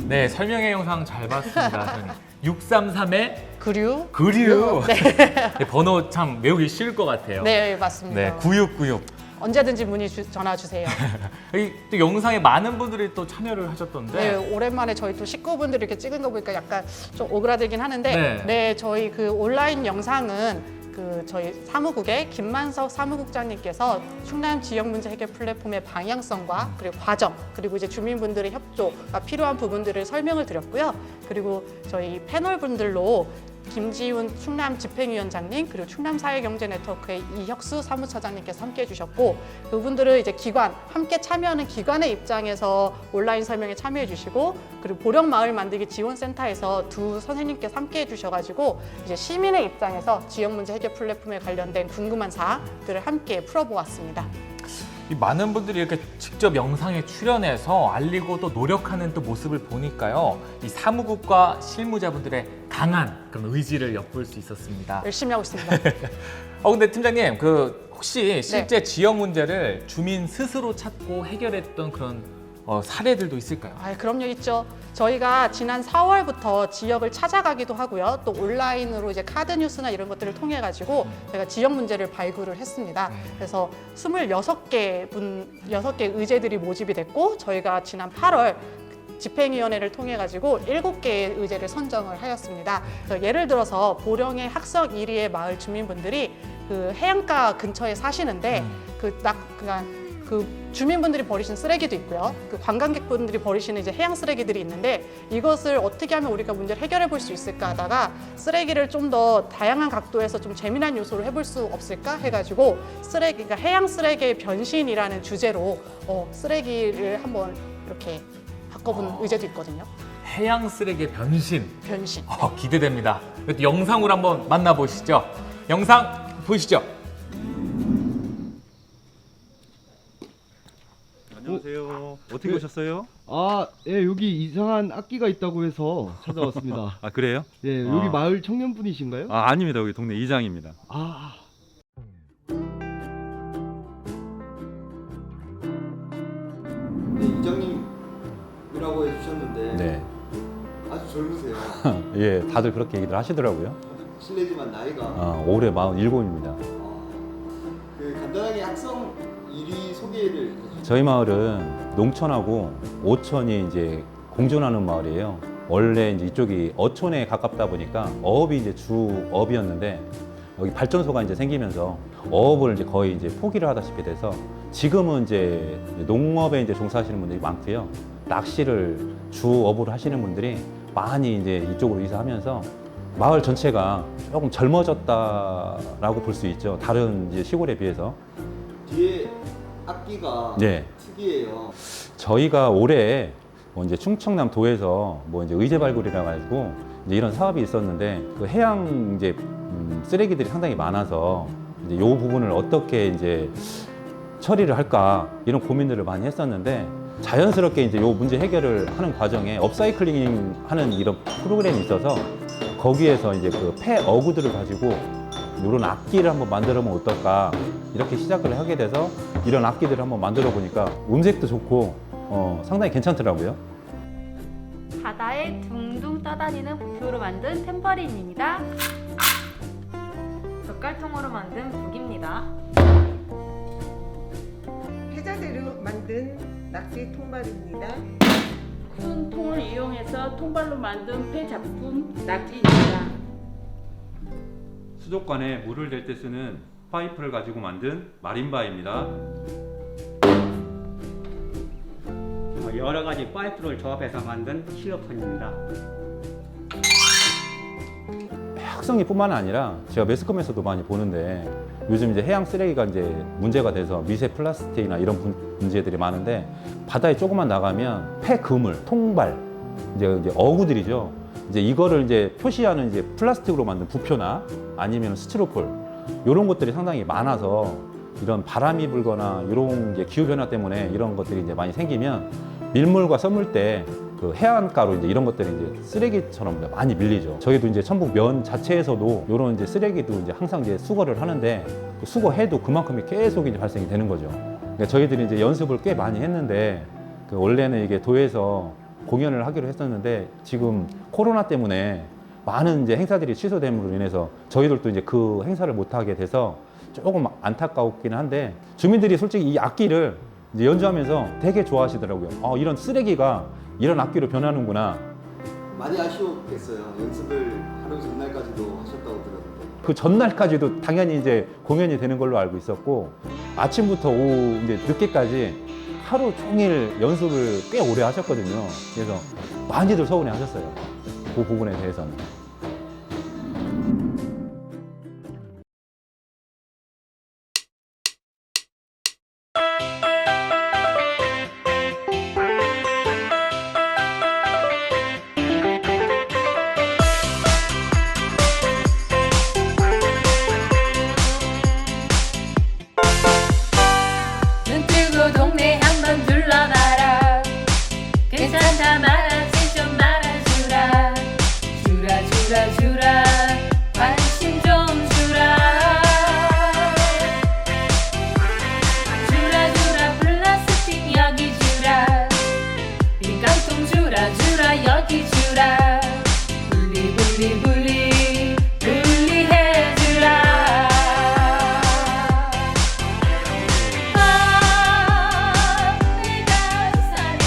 네, 설명회 영상 잘 봤습니다. 633에 96. 네, 번호 참 외우기 쉬울 것 같아요. 네, 맞습니다. 네, 9696. 언제든지 전화 주세요. 또 영상에 많은 분들이 또 참여를 하셨던데. 네, 오랜만에 저희 또 식구분들이 이렇게 찍은 거 보니까 약간 좀 오그라들긴 하는데, 네. 네, 저희 그 온라인 영상은 그 저희 사무국의 김만석 사무국장님께서 충남 지역 문제 해결 플랫폼의 방향성과 그리고 과정, 그리고 이제 주민분들의 협조가 필요한 부분들을 설명을 드렸고요. 그리고 저희 패널분들로 김지훈 충남 집행위원장님, 그리고 충남사회경제네트워크의 이혁수 사무처장님께서 함께해 주셨고, 그분들은 이제 기관, 함께 참여하는 기관의 입장에서 온라인 설명에 참여해 주시고, 그리고 보령마을 만들기 지원센터에서 두 선생님께서 함께해 주셔가지고 이제 시민의 입장에서 지역 문제 해결 플랫폼에 관련된 궁금한 사항들을 함께 풀어보았습니다. 이 많은 분들이 이렇게 직접 영상에 출연해서 알리고 또 노력하는 또 모습을 보니까요, 이 사무국과 실무자분들의 강한 그런 의지를 엿볼 수 있었습니다. 열심히 하고 있습니다. 근데 팀장님, 그 혹시 실제 지역 문제를 주민 스스로 찾고 해결했던 그런 사례들도 있을까요? 아, 그럼요, 있죠. 저희가 지난 4월부터 지역을 찾아가기도 하고요. 또 온라인으로 이제 카드 뉴스나 이런 것들을 통해 가지고 저희가 지역 문제를 발굴을 했습니다. 그래서 26개 의제들이 모집이 됐고, 저희가 지난 8월 집행위원회를 통해 가지고 7개의 의제를 선정을 하였습니다. 그래서 예를 들어서 보령의 학석 1위의 마을 주민분들이 그 해안가 근처에 사시는데 그 주민분들이 버리신 쓰레기도 있고요. 그 관광객분들이 버리시는 이제 해양 쓰레기들이 있는데, 이것을 어떻게 하면 우리가 문제를 해결해 볼 수 있을까 하다가 쓰레기를 좀 더 다양한 각도에서 좀 재미난 요소로 해볼 수 없을까 해가지고 그러니까 해양 쓰레기의 변신이라는 주제로 쓰레기를 한번 이렇게 바꿔본 의제도 있거든요. 해양 쓰레기의 변신. 변신. 기대됩니다. 영상으로 한번 만나보시죠. 영상 보시죠. 안녕하세요. 어떻게 오셨어요? 예, 여기 이상한 악기가 있다고 해서 찾아왔습니다. 아, 그래요? 예, 여기 마을 청년분이신가요? 아닙니다. 여기 동네 이장입니다. 네, 이장님이라고 해주셨는데 네. 아주 젊으세요. 예, 다들 그렇게 얘기들 하시더라고요. 실례지만 나이가 올해 47입니다. 그 간단하게 학성 1위 소개를 해주세요. 저희 마을은 농촌하고 오촌이 이제 공존하는 마을이에요. 원래 이제 이쪽이 어촌에 가깝다 보니까 어업이 이제 주업이었는데 여기 발전소가 이제 생기면서 어업을 이제 거의 이제 포기를 하다시피 돼서 지금은 이제 농업에 이제 종사하시는 분들이 많고요. 낚시를 주업으로 하시는 분들이 많이 이제 이쪽으로 이사하면서 마을 전체가 조금 젊어졌다라고 볼 수 있죠. 다른 이제 시골에 비해서. 뒤에 악기가 네. 특이해요. 저희가 올해 뭐 이제 충청남 도에서 뭐 이제 의제 발굴이라 가지고 이제 이런 사업이 있었는데 그 해양 이제 쓰레기들이 상당히 많아서 이제 요 부분을 어떻게 이제 처리를 할까 이런 고민들을 많이 했었는데 자연스럽게 이제 요 문제 해결을 하는 과정에 업사이클링 하는 이런 프로그램이 있어서 거기에서 이제 그 폐 어구들을 가지고 이런 악기를 한번 만들어 보면 어떨까 이렇게 시작을 하게 돼서 이런 악기들을 한번 만들어 보니까 음색도 좋고 상당히 괜찮더라고요. 바다에 둥둥 떠다니는 부표로 만든 템퍼린입니다. 젓갈통으로 만든 북입니다. 폐자재로 만든 낙지 통발입니다. 큰 통을 이용해서 통발로 만든 폐 작품 낙지입니다. 수족관에 물을 댈 때 쓰는 파이프를 가지고 만든 마린바입니다. 여러 가지 파이프를 조합해서 만든 실로폰입니다. 학성이뿐만 아니라 제가 매스컴에서도 많이 보는데 요즘 이제 해양 쓰레기가 이제 문제가 돼서 미세 플라스틱이나 이런 문제들이 많은데 바다에 조금만 나가면 폐 그물, 통발, 이제 어구들이죠. 이제 이거를 이제 표시하는 이제 플라스틱으로 만든 부표나 아니면 스티로폴 이런 것들이 상당히 많아서 이런 바람이 불거나 이런 이제 기후 변화 때문에 이런 것들이 이제 많이 생기면 밀물과 썰물 때 그 해안가로 이제 이런 것들이 이제 쓰레기처럼 많이 밀리죠. 저희도 이제 천북 면 자체에서도 이런 이제 쓰레기도 이제 항상 이제 수거를 하는데 그 수거해도 그만큼이 계속 이제 발생이 되는 거죠. 그러니까 저희들이 이제 연습을 꽤 많이 했는데 그 원래는 이게 도에서 공연을 하기로 했었는데 지금 코로나 때문에 많은 이제 행사들이 취소됨으로 인해서 저희들도 이제 그 행사를 못 하게 돼서 조금 안타깝긴 한데 주민들이 솔직히 이 악기를 이제 연주하면서 되게 좋아하시더라고요. 이런 쓰레기가 이런 악기로 변하는구나. 많이 아쉬웠겠어요. 연습을 하루 전날까지도 하셨다고 들었는데. 그 전날까지도 당연히 이제 공연이 되는 걸로 알고 있었고 아침부터 오후 이제 늦게까지 하루 종일 연습을 꽤 오래 하셨거든요. 그래서 많이들 서운해 하셨어요. 그 부분에 대해서는. 눈 뜨고 동네 한번 둘러봐라. 괜찮다 말하지 좀 말아주라. 주라 관심 좀 주라. 주라 플라스틱 여기 주라. 빈깡통 주라 여기 주라. 분리해주라. 내가 사는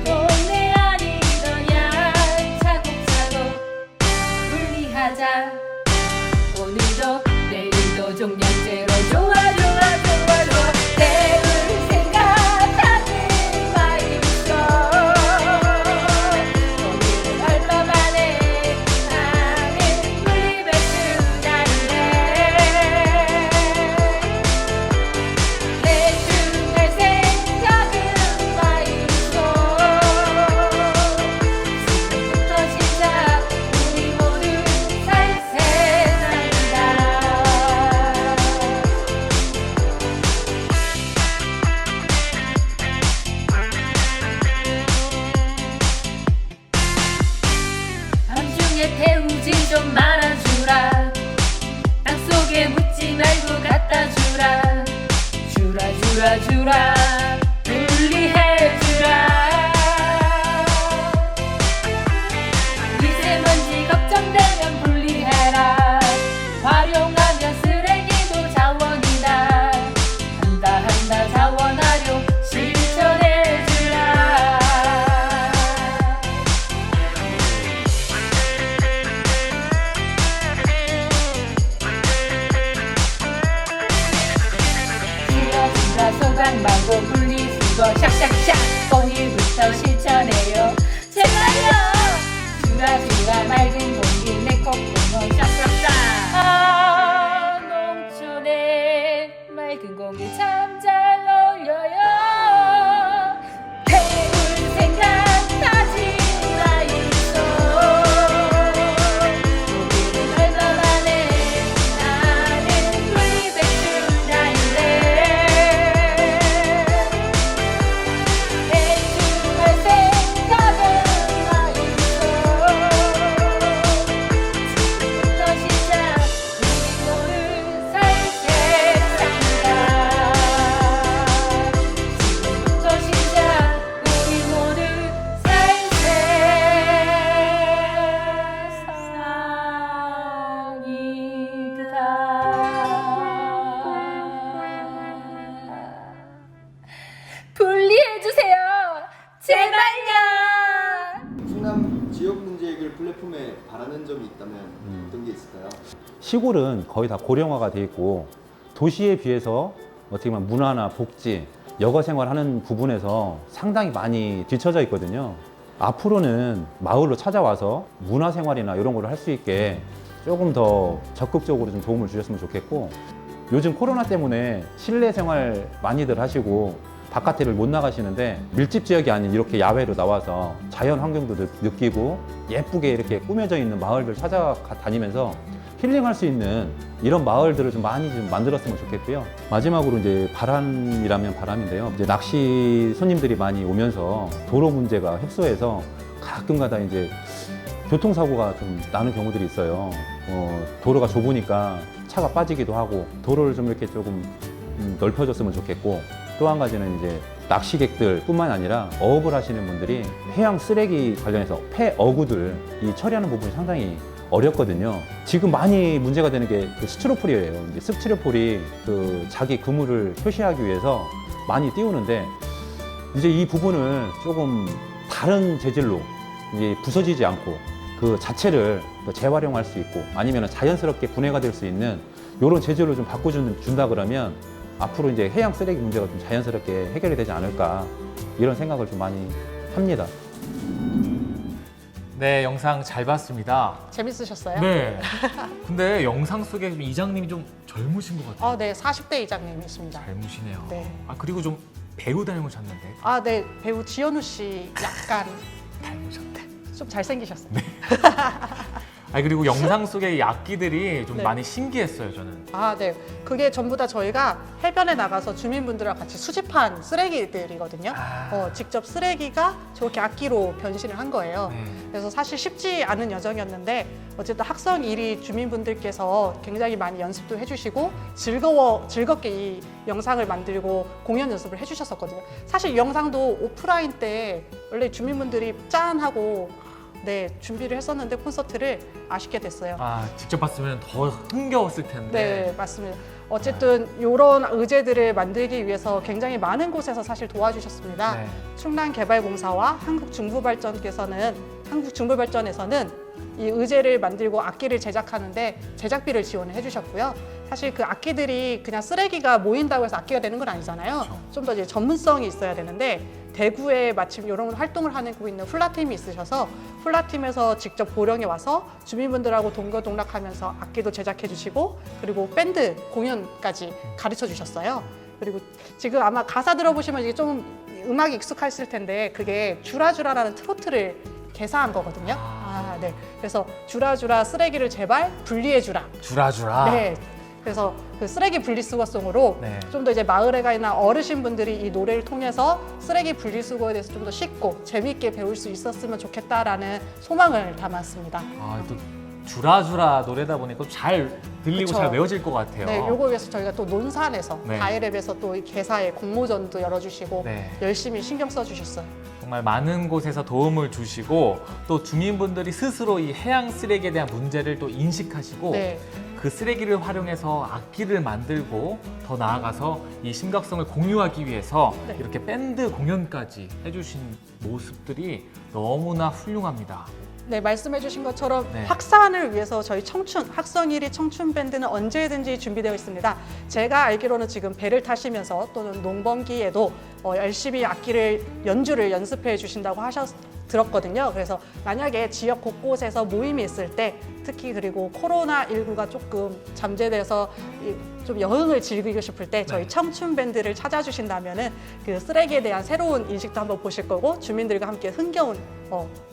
동네 아니더냐. 차곡차곡 분리하자. 오늘도 내일도 종량제로 좋아. 내일 생각하는 마음이 있어. 오늘은 얼마 만에 나는 분리배출 날인데 내중할 생각은 마음이 있어. 지금부터 시작 우리 모두 살세 살자. 밤중에 태우지 좀 말아주라. 땅속에 묻지 말고 갖다 주라. 주라 분리해주라. 미세먼지 걱정되면 분리해라. 활용하면 쓰레기도 자원이다. 한다 자원활용 실천해주라. 보관 말고 분리수거 샥샥샥 오늘부터 실천해요. 제발요. 주라주라 맑은 공기 내 콧구멍 싹싹싹. 아 농촌에 맑은 공기 참 잘 어울려요. 해울 생각하지 마이소. 우리는 얼마만에 나는 분리배출자인데. 배출할 생각은 마이소. 지금부터 시작. 우리 모두 살 세상이다. 지금부터 시작. 우리 모두 살 세상이다. 분리해주세요. 제발요. 충남 지역 문제 해결 플랫폼에 바라는 점이 있다면 어떤 게 있을까요? 시골은 거의 다 고령화가 돼 있고 도시에 비해서 어떻게 보면 문화나 복지, 여가 생활하는 부분에서 상당히 많이 뒤처져 있거든요. 앞으로는 마을로 찾아와서 문화 생활이나 이런 걸 할 수 있게 조금 더 적극적으로 좀 도움을 주셨으면 좋겠고, 요즘 코로나 때문에 실내 생활 많이들 하시고 바깥에를 못 나가시는데 밀집 지역이 아닌 이렇게 야외로 나와서 자연 환경도 느끼고 예쁘게 이렇게 꾸며져 있는 마을들 찾아다니면서 힐링할 수 있는 이런 마을들을 좀 많이 좀 만들었으면 좋겠고요. 마지막으로 이제 바람이라면 바람인데요. 이제 낚시 손님들이 많이 오면서 도로 문제가 협소해서 가끔가다 이제 교통사고가 좀 나는 경우들이 있어요. 도로가 좁으니까 차가 빠지기도 하고 도로를 좀 이렇게 조금 넓혀줬으면 좋겠고, 또 한 가지는 이제 낚시객들 뿐만 아니라 어업을 하시는 분들이 해양 쓰레기 관련해서 폐어구들 이 처리하는 부분이 상당히 어렵거든요. 지금 많이 문제가 되는 게 그 스티로폴이에요. 이제 스티로폴이 그 자기 그물을 표시하기 위해서 많이 띄우는데, 이제 이 부분을 조금 다른 재질로 이제 부서지지 않고 그 자체를 재활용할 수 있고 아니면 자연스럽게 분해가 될 수 있는 이런 재질로 좀 바꿔준다 그러면 앞으로 이제 해양 쓰레기 문제가 좀 자연스럽게 해결이 되지 않을까, 이런 생각을 좀 많이 합니다. 네, 영상 잘 봤습니다. 재밌으셨어요? 네. 근데 영상 속에 좀 이장님이 좀 젊으신 것 같아요. 네, 40대 이장님이십니다. 젊으시네요. 네. 그리고 좀 배우 닮으셨는데. 네, 배우 지현우 씨 약간 닮으셨대. 좀 잘생기셨어요. 그리고 영상 속의 이 악기들이 좀 네. 많이 신기했어요, 저는. 네. 그게 전부 다 저희가 해변에 나가서 주민분들과 같이 수집한 쓰레기들이거든요. 직접 쓰레기가 저렇게 악기로 변신을 한 거예요. 그래서 사실 쉽지 않은 여정이었는데 어쨌든 학성 1위 주민분들께서 굉장히 많이 연습도 해주시고 즐겁게 이 영상을 만들고 공연 연습을 해주셨었거든요. 사실 이 영상도 오프라인 때 원래 주민분들이 짠하고 준비를 했었는데 콘서트를 아쉽게 됐어요. 직접 봤으면 더 흥겨웠을 텐데. 네, 맞습니다. 어쨌든 이런 의제들을 만들기 위해서 굉장히 많은 곳에서 사실 도와주셨습니다. 네. 충남개발공사와 한국중부발전에서는 이 의제를 만들고 악기를 제작하는데 제작비를 지원을 해주셨고요. 사실 그 악기들이 그냥 쓰레기가 모인다고 해서 악기가 되는 건 아니잖아요. 좀 더 이제 전문성이 있어야 되는데 대구에 마침 이런 활동을 하고 있는 훌라팀이 있으셔서 훌라팀에서 직접 보령에 와서 주민분들하고 동거동락하면서 악기도 제작해 주시고 그리고 밴드 공연까지 가르쳐 주셨어요. 그리고 지금 아마 가사 들어보시면 이게 좀 음악이 익숙하실 텐데 그게 주라주라라는 트로트를 개사한 거거든요. 네. 그래서 주라주라 쓰레기를 제발 분리해주라. 주라주라. 네. 그래서 그 쓰레기 분리수거송으로 좀 더 이제 마을에 가 있는 어르신분들이 이 노래를 통해서 쓰레기 분리수거에 대해서 좀 더 쉽고 재미있게 배울 수 있었으면 좋겠다라는 소망을 담았습니다. 또 주라주라 노래다 보니까 잘 들리고 그쵸. 잘 외워질 것 같아요. 네, 요거 위해서 저희가 또 논산에서 네. 다이랩에서 또 이 개사의 공모전도 열어주시고 열심히 신경 써주셨어요. 정말 많은 곳에서 도움을 주시고 또 주민분들이 스스로 이 해양 쓰레기에 대한 문제를 또 인식하시고 그 쓰레기를 활용해서 악기를 만들고 더 나아가서 이 심각성을 공유하기 위해서 이렇게 밴드 공연까지 해주신 모습들이 너무나 훌륭합니다. 네, 말씀해주신 것처럼 네. 확산을 위해서 저희 학성 1위 청춘 밴드는 언제든지 준비되어 있습니다. 제가 알기로는 지금 배를 타시면서 또는 농번기에도 열심히 악기를 연습해 주신다고 들었거든요. 그래서 만약에 지역 곳곳에서 모임이 있을 때 특히 그리고 코로나19가 조금 잠재돼서 좀 여흥을 즐기고 싶을 때 저희 청춘 밴드를 찾아주신다면은 그 쓰레기에 대한 새로운 인식도 한번 보실 거고 주민들과 함께 흥겨운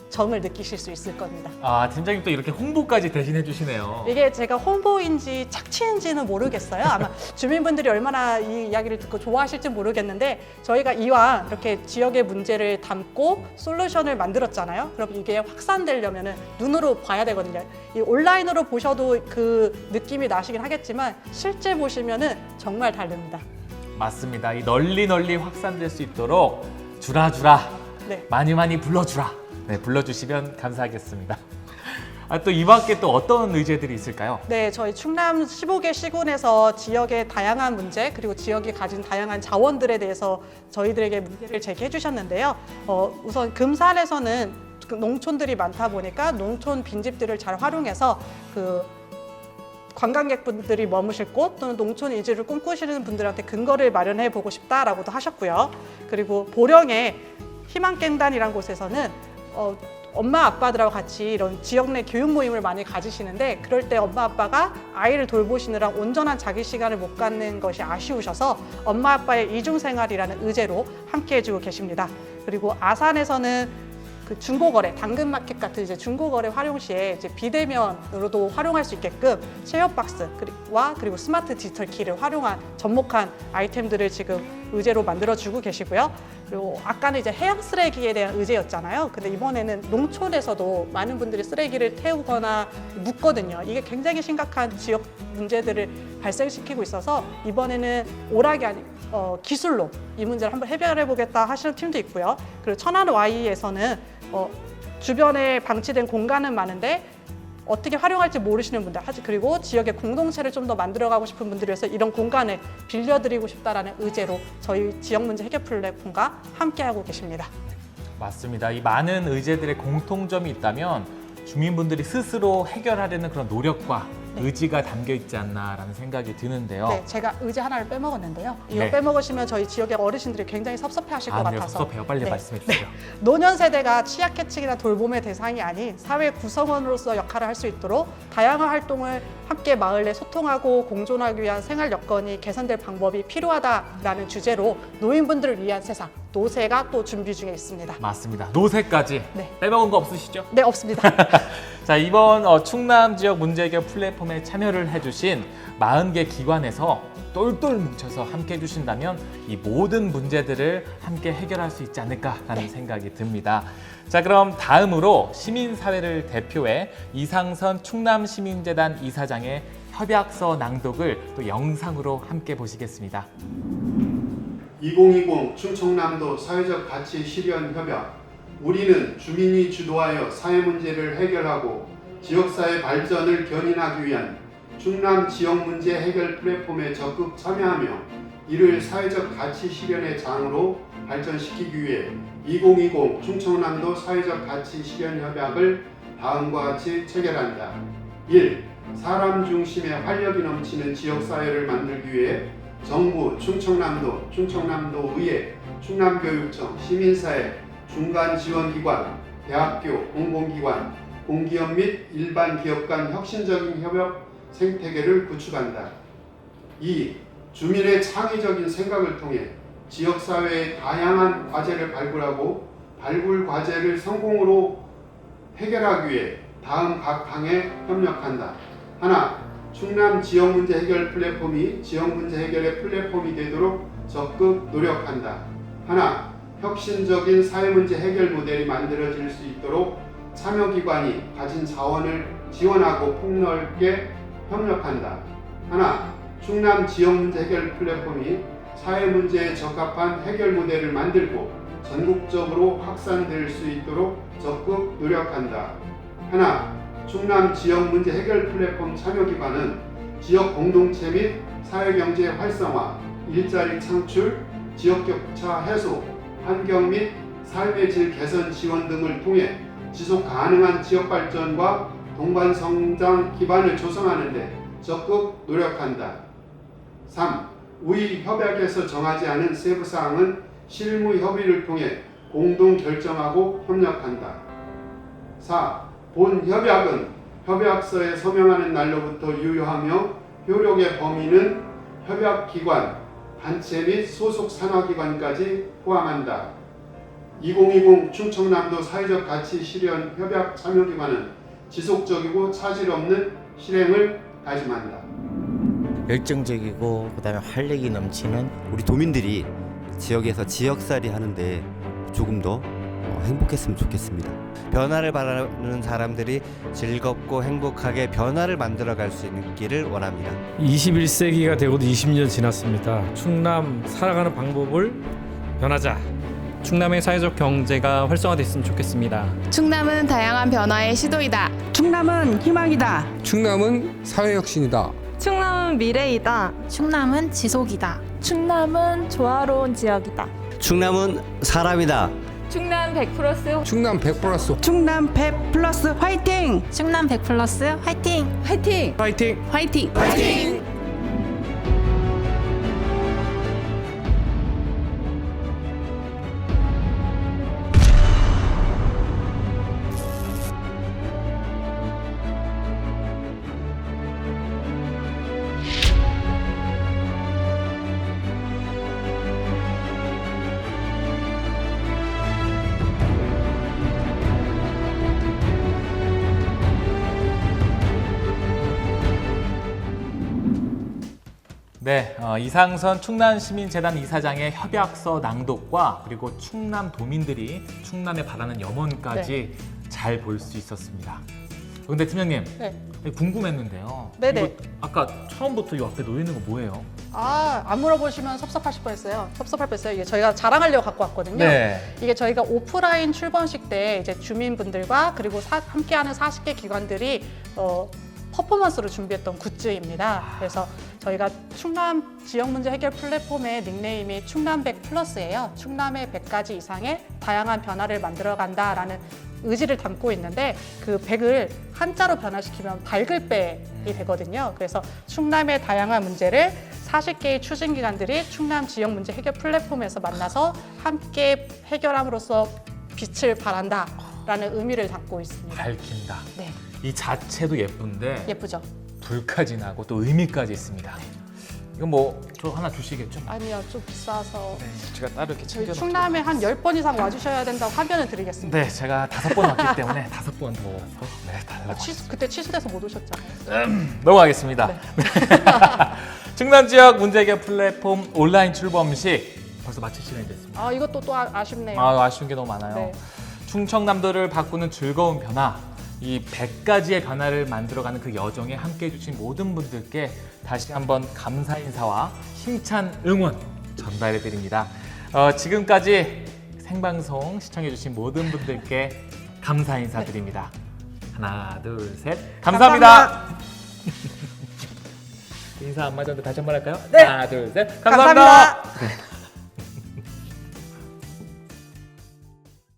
정을 느끼실 수 있을 겁니다. 아, 팀장님 또 이렇게 홍보까지 대신해 주시네요. 이게 제가 홍보인지 착취인지는 모르겠어요. 아마 주민분들이 얼마나 이 이야기를 듣고 좋아하실지 모르겠는데 저희가 이왕 이렇게 지역의 문제를 담고 솔루션을 만들었잖아요. 그럼 이게 확산되려면 눈으로 봐야 되거든요. 이 온라인으로 보셔도 그 느낌이 나시긴 하겠지만 실제 보시면은 정말 다릅니다. 맞습니다. 이 널리 확산될 수 있도록 주라 네. 많이 불러주라. 네, 불러주시면 감사하겠습니다. 아, 또 이 밖에 또 어떤 의제들이 있을까요? 네, 저희 충남 15개 시군에서 지역의 다양한 문제 그리고 지역이 가진 다양한 자원들에 대해서 저희들에게 문제를 제기해 주셨는데요. 우선 금산에서는 농촌들이 많다 보니까 농촌 빈집들을 잘 활용해서 그 관광객분들이 머무실 곳 또는 농촌 이주를 꿈꾸시는 분들한테 근거를 마련해 보고 싶다라고도 하셨고요. 그리고 보령의 희망갱단이라는 곳에서는 엄마 아빠들하고 같이 이런 지역 내 교육 모임을 많이 가지시는데 그럴 때 엄마 아빠가 아이를 돌보시느라 온전한 자기 시간을 못 갖는 것이 아쉬우셔서 엄마 아빠의 이중생활이라는 의제로 함께 해주고 계십니다. 그리고 아산에서는 그 중고거래, 당근마켓 같은 이제 중고거래 활용 시에 이제 비대면으로도 활용할 수 있게끔 쉐어박스와 그리고 스마트 디지털 키를 활용한 접목한 아이템들을 지금 의제로 만들어주고 계시고요. 그리고 아까는 이제 해양 쓰레기에 대한 의제였잖아요. 근데 이번에는 농촌에서도 많은 분들이 쓰레기를 태우거나 묻거든요. 이게 굉장히 심각한 지역 문제들을 발생시키고 있어서 이번에는 오락이 아닌 기술로 이 문제를 한번 해결해 보겠다 하시는 팀도 있고요. 그리고 천안 Y에서는 주변에 방치된 공간은 많은데 어떻게 활용할지 모르시는 분들, 그리고 지역의 공동체를 좀 더 만들어가고 싶은 분들을 위해서 이런 공간을 빌려드리고 싶다라는 의제로 저희 지역 문제 해결 플랫폼과 함께하고 계십니다. 맞습니다. 이 많은 의제들의 공통점이 있다면 주민분들이 스스로 해결하려는 그런 노력과 의지가 담겨 있지 않나라는 생각이 드는데요. 네, 제가 의제 하나를 빼먹었는데요. 이거 네. 빼먹으시면 저희 지역의 어르신들이 굉장히 섭섭해하실 것 네, 같아서. 섭섭해요. 빨리 말씀해 주세요. 노년 세대가 취약계층이나 돌봄의 대상이 아닌 사회 구성원으로서 역할을 할 수 있도록 다양한 활동을 함께 마을 내 소통하고 공존하기 위한 생활 여건이 개선될 방법이 필요하다라는 주제로 노인분들을 위한 세상, 노세가 또 준비 중에 있습니다. 맞습니다. 노세까지 네. 빼먹은 거 없으시죠? 네, 없습니다. 자, 이번 충남 지역 문제 해결 플랫폼에 참여를 해주신 40개 기관에서 똘똘 뭉쳐서 함께 해주신다면 이 모든 문제들을 함께 해결할 수 있지 않을까라는 생각이 듭니다. 자, 그럼 다음으로 시민사회를 대표해 이상선 충남시민재단 이사장의 협약서 낭독을 또 영상으로 함께 보시겠습니다. 2020 충청남도 사회적 가치 실현 협약. 우리는 주민이 주도하여 사회 문제를 해결하고 지역사회 발전을 견인하기 위한 충남 지역 문제 해결 플랫폼에 적극 참여하며 이를 사회적 가치 실현의 장으로 발전시키기 위해 2020 충청남도 사회적 가치 실현 협약을 다음과 같이 체결한다. 1. 사람 중심의 활력이 넘치는 지역사회를 만들기 위해 정부, 충청남도, 충청남도의회, 충남교육청, 시민사회, 중간지원기관, 대학교, 공공기관, 공기업 및 일반 기업 간 혁신적인 협업 생태계를 구축한다. 2. 주민의 창의적인 생각을 통해 지역사회의 다양한 과제를 발굴하고 발굴 과제를 성공으로 해결하기 위해 다음 각 방에 협력한다. 하나, 충남 지역문제 해결 플랫폼이 지역문제 해결의 플랫폼이 되도록 적극 노력한다. 하나, 혁신적인 사회문제 해결 모델이 만들어질 수 있도록 참여기관이 가진 자원을 지원하고 폭넓게 협력한다. 하나, 충남 지역문제 해결 플랫폼이 사회문제에 적합한 해결 모델을 만들고 전국적으로 확산될 수 있도록 적극 노력한다. 하나, 충남 지역문제 해결 플랫폼 참여기관은 지역 공동체 및 사회경제 활성화, 일자리 창출, 지역격차 해소, 환경 및 삶의 질 개선 지원 등을 통해 지속 가능한 지역 발전과 동반 성장 기반을 조성하는 데 적극 노력한다. 3. 우위 협약에서 정하지 않은 세부 사항은 실무 협의를 통해 공동 결정하고 협력한다. 4. 본 협약은 협약서에 서명하는 날로부터 유효하며 효력의 범위는 협약기관, 단체 및 소속 산하기관까지 포함한다. 2020 충청남도 사회적 가치 실현 협약 참여기관은 지속적이고 차질 없는 실행을 다짐한다. 열정적이고 그다음에 활력이 넘치는 우리 도민들이 지역에서 지역살이 하는데 조금 더 행복했으면 좋겠습니다. 변화를 바라는 사람들이 즐겁고 행복하게 변화를 만들어갈 수 있는 길을 원합니다. 21세기가 되고도 20년 지났습니다. 충남 살아가는 방법을 변하자. 충남의 사회적 경제가 활성화됐으면 좋겠습니다. 충남은 다양한 변화의 시도이다. 충남은 희망이다. 충남은 사회혁신이다. 충남은 미래이다. 충남은 지속이다. 충남은 조화로운 지역이다. 충남은 사람이다. 충남 100+. 충남 100+. 충남 100+ 화이팅! 충남 100+ 화이팅! 화이팅! 화이팅! 화이팅! 화이팅! 네, 이상선 충남시민재단 이사장의 협약서 낭독과 그리고 충남 도민들이 충남에 바라는 염원까지 잘 볼 수 있었습니다. 근데 팀장님, 궁금했는데요. 네네. 이거 아까 처음부터 이 앞에 놓여 있는 거 뭐예요? 안 물어보시면 섭섭하실 뻔했어요. 섭섭할 뻔했어요. 이게 저희가 자랑하려고 갖고 왔거든요. 네. 이게 저희가 오프라인 출범식 때 이제 주민분들과 그리고 함께하는 40개 기관들이 퍼포먼스로 준비했던 굿즈입니다. 그래서 저희가 충남 지역 문제 해결 플랫폼의 닉네임이 충남 100+예요. 충남의 100가지 이상의 다양한 변화를 만들어간다라는 의지를 담고 있는데 그 100을 한자로 변화시키면 밝을 빼이 되거든요. 그래서 충남의 다양한 문제를 40개의 추진기관들이 충남 지역 문제 해결 플랫폼에서 만나서 함께 해결함으로써 빛을 발한다라는 의미를 담고 있습니다. 밝힌다. 네. 이 자체도 예쁜데 예쁘죠? 불까지 나고 또 의미까지 있습니다. 이건 뭐 저 하나 주시겠죠? 아니요, 좀 비싸서. 제가 따로 이렇게 저희 챙겨놓고. 충남에 한 10번 이상 와주셔야 된다고 화면을 드리겠습니다. 네, 제가 5번 왔기 때문에 5번 더 와서 그때 취소돼서 못 오셨잖아요. 넘어가겠습니다. 네. 충남 지역 문제 해결 플랫폼 온라인 출범식 벌써 마칠 시간이 됐습니다. 이것도 또 아쉽네요. 아쉬운 게 너무 많아요. 네. 충청남도를 바꾸는 즐거운 변화, 이 100가지의 변화를 만들어가는 그 여정에 함께해 주신 모든 분들께 다시 한번 감사 인사와 힘찬 응원 전달해 드립니다. 지금까지 생방송 시청해 주신 모든 분들께 감사 인사드립니다. 하나, 둘, 셋. 감사합니다. 인사 안 맞았는데 다시 한번 할까요? 네. 하나, 둘, 셋. 감사합니다.